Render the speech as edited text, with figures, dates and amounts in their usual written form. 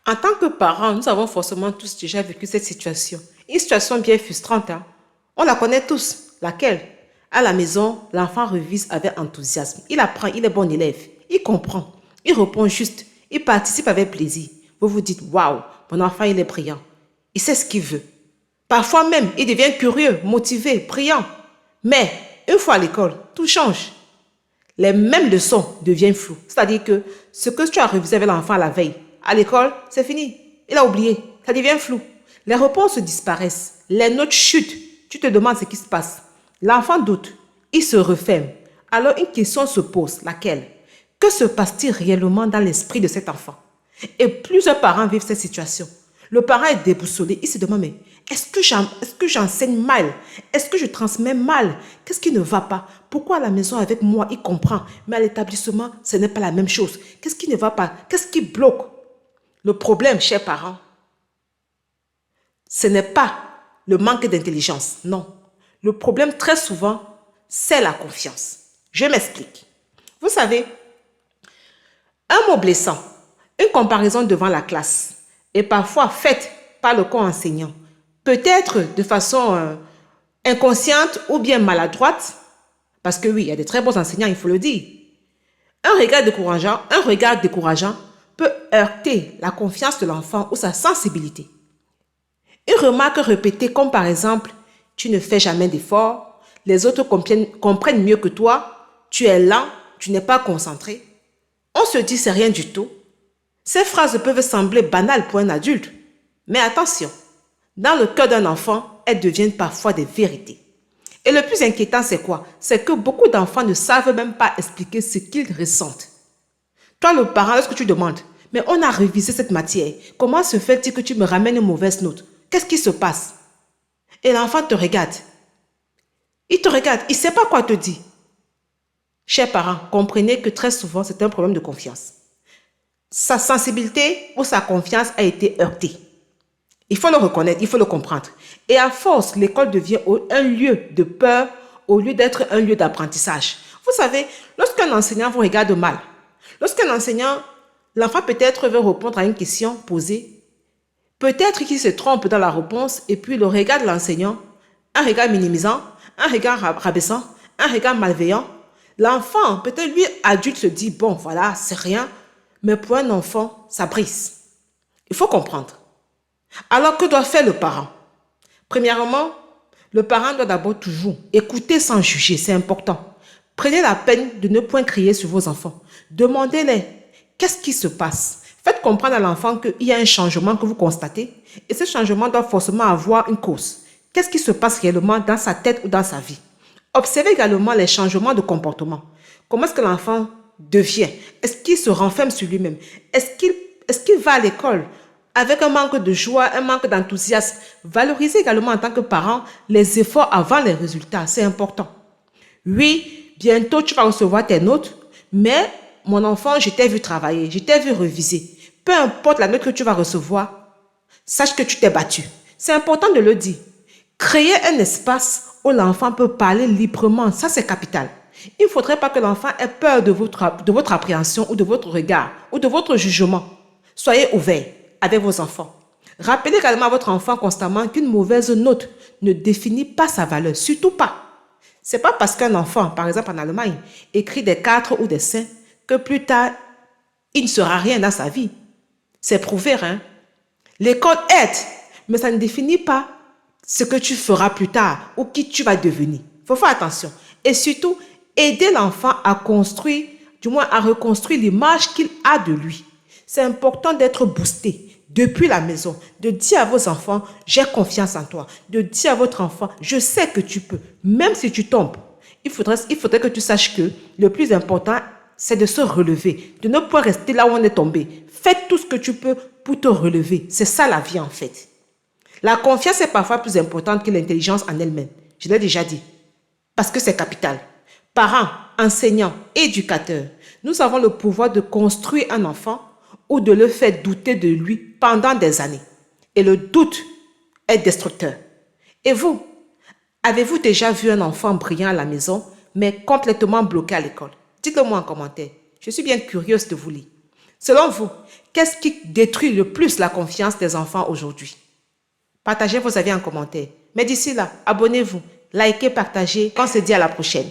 En tant que parents, nous avons forcément tous déjà vécu cette situation. Une situation bien frustrante, hein. On la connaît tous. Laquelle? À la maison, l'enfant révise avec enthousiasme. Il apprend, il est bon élève. Il comprend. Il répond juste. Il participe avec plaisir. Vous vous dites, waouh, mon enfant, il est brillant. Il sait ce qu'il veut. Parfois même, il devient curieux, motivé, brillant. Mais, une fois à l'école, tout change. Les mêmes leçons deviennent floues. C'est-à-dire que ce que tu as révisé avec l'enfant la veille, à l'école, c'est fini. Il a oublié. Ça devient flou. Les réponses disparaissent. Les notes chutent. Tu te demandes ce qui se passe. L'enfant doute. Il se referme. Alors une question se pose. Laquelle? Que se passe-t-il réellement dans l'esprit de cet enfant? Et plusieurs parents vivent cette situation. Le parent est déboussolé. Il se demande, mais est-ce que j'enseigne mal? Est-ce que je transmets mal? Qu'est-ce qui ne va pas? Pourquoi à la maison avec moi, il comprend, mais à l'établissement, ce n'est pas la même chose? Qu'est-ce qui ne va pas? Qu'est-ce qui bloque? Le problème, chers parents, ce n'est pas le manque d'intelligence, non. Le problème, très souvent, c'est la confiance. Je m'explique. Vous savez, un mot blessant, une comparaison devant la classe, et parfois faite par le co-enseignant, peut-être de façon inconsciente ou bien maladroite, parce que oui, il y a de très bons enseignants, il faut le dire. Un regard décourageant peut heurter la confiance de l'enfant ou sa sensibilité. Une remarque répétée comme par exemple, tu ne fais jamais d'efforts, les autres comprennent mieux que toi, tu es lent, tu n'es pas concentré. On se dit c'est rien du tout. Ces phrases peuvent sembler banales pour un adulte, mais attention, dans le cœur d'un enfant, elles deviennent parfois des vérités. Et le plus inquiétant, c'est quoi? C'est que beaucoup d'enfants ne savent même pas expliquer ce qu'ils ressentent. Toi, le parent, lorsque tu demandes, mais on a révisé cette matière, comment se fait-il que tu me ramènes une mauvaise note? Qu'est-ce qui se passe? Et l'enfant te regarde. Il te regarde, il ne sait pas quoi te dire. Chers parents, comprenez que très souvent, c'est un problème de confiance. Sa sensibilité ou sa confiance a été heurtée. Il faut le reconnaître, il faut le comprendre. Et à force, l'école devient un lieu de peur au lieu d'être un lieu d'apprentissage. Vous savez, lorsqu'un enseignant vous regarde mal, lorsqu'un enseignant, l'enfant peut-être veut répondre à une question posée, peut-être qu'il se trompe dans la réponse et puis le regard de l'enseignant, un regard minimisant, un regard rabaissant, un regard malveillant, l'enfant, peut-être lui, adulte, se dit, bon, voilà, c'est rien, mais pour un enfant, ça brise. Il faut comprendre. Alors, que doit faire le parent? Premièrement, le parent doit d'abord toujours écouter sans juger, c'est important. Prenez la peine de ne point crier sur vos enfants. Demandez-les, qu'est-ce qui se passe? Faites comprendre à l'enfant qu'il y a un changement que vous constatez et ce changement doit forcément avoir une cause. Qu'est-ce qui se passe réellement dans sa tête ou dans sa vie? Observez également les changements de comportement. Comment est-ce que l'enfant devient? Est-ce qu'il se renferme sur lui-même? Est-ce qu'il va à l'école avec un manque de joie, un manque d'enthousiasme? Valorisez également en tant que parent les efforts avant les résultats, c'est important. Oui, bientôt tu vas recevoir tes notes, mais mon enfant, je t'ai vu travailler, je t'ai vu réviser. Peu importe la note que tu vas recevoir, sache que tu t'es battu. C'est important de le dire. Créer un espace où l'enfant peut parler librement, ça c'est capital. Il ne faudrait pas que l'enfant ait peur de votre appréhension ou de votre regard ou de votre jugement. Soyez ouverts avec vos enfants. Rappelez également à votre enfant constamment qu'une mauvaise note ne définit pas sa valeur, surtout pas. Ce n'est pas parce qu'un enfant, par exemple en Allemagne, écrit des 4 ou des 5 que plus tard, il ne sera rien dans sa vie. C'est prouvé, hein? L'école aide, mais ça ne définit pas ce que tu feras plus tard ou qui tu vas devenir. Il faut faire attention. Et surtout, aider l'enfant à construire, du moins à reconstruire l'image qu'il a de lui. C'est important d'être boosté depuis la maison, de dire à vos enfants, j'ai confiance en toi, de dire à votre enfant, je sais que tu peux, même si tu tombes. Il faudrait que tu saches que le plus important, c'est de se relever, de ne pas rester là où on est tombé. Fais tout ce que tu peux pour te relever. C'est ça la vie en fait. La confiance est parfois plus importante que l'intelligence en elle-même. Je l'ai déjà dit. Parce que c'est capital. Parents, enseignants, éducateurs, nous avons le pouvoir de construire un enfant ou de le faire douter de lui pendant des années. Et le doute est destructeur. Et vous, avez-vous déjà vu un enfant brillant à la maison, mais complètement bloqué à l'école? Dites-le moi en commentaire. Je suis bien curieuse de vous lire. Selon vous, qu'est-ce qui détruit le plus la confiance des enfants aujourd'hui? Partagez vos avis en commentaire. Mais d'ici là, abonnez-vous, likez, partagez. On se dit à la prochaine.